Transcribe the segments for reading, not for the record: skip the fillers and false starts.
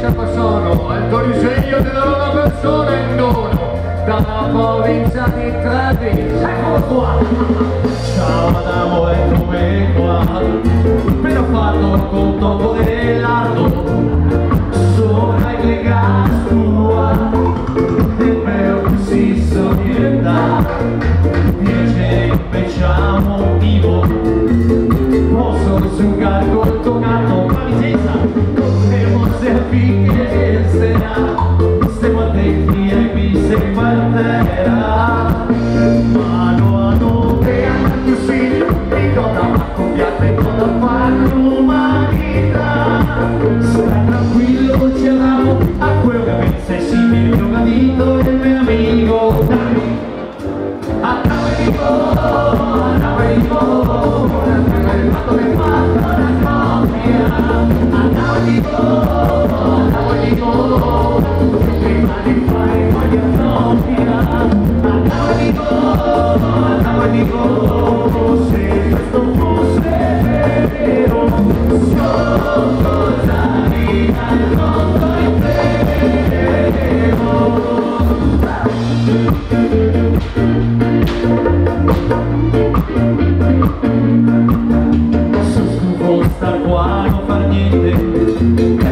tempo sono, è il tuo disegno della nuova persona in dono, dalla provincia di Treviso. Eccolo qua! Ciao Adamo, eccomi qua. Appena fatto il conto dell'ardo, sono in casa tua, il mio si sognetta, piacere facciamo Ivo, posso succare col tuo gatto, ma licenza, potremo servire sera, stiamo attenti ai visi in partera, mano a notte anche sì, ricorda ma confiate con la fare l'umanità, stai tranquillo, ci andiamo a quello che pensa è simile, il mio gatito e il mio amico, dai, Adamo e Ivo, Adamo e Ivo, il fatto che fatto la coppia, Adamo e Ivo, prima di fare voglia propria, Adamo e Ivo, se questo fosse vero, so cosa mi al mondo intero. Star qua non far niente, è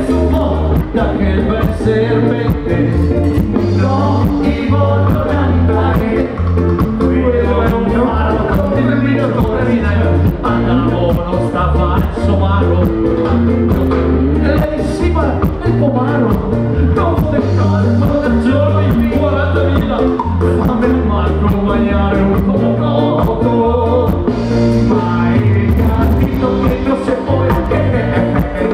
sconvolta che il bel serpente, no, Ivo non andare, quello è un faro, il mio cuore, Adamo non sta falso maro, sì ma è il pomaro, dopo del colpo del giorno in 40.000, fammi un marco bagnare un comodo, ma hai capito che non si può,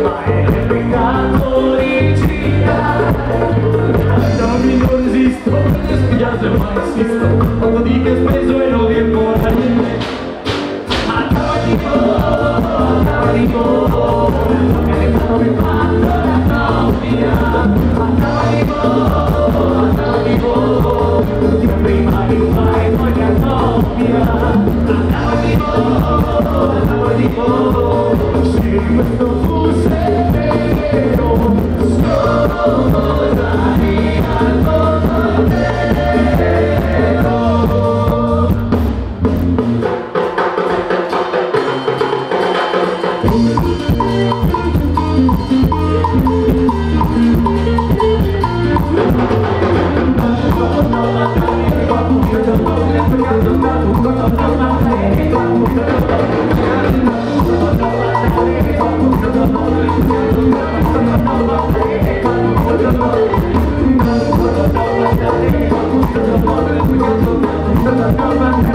ma è il peccato originale, non resisto, mi spiace ma insisto, quando dico che speso e non riempio la niente, Adamo e Ivo, che mi fatto la coppia, Adamo e Ivo, prima di fare voglia coppia, Adamo e Ivo, se questo fosse vero, sono cosa di al mondo intero. Thank you.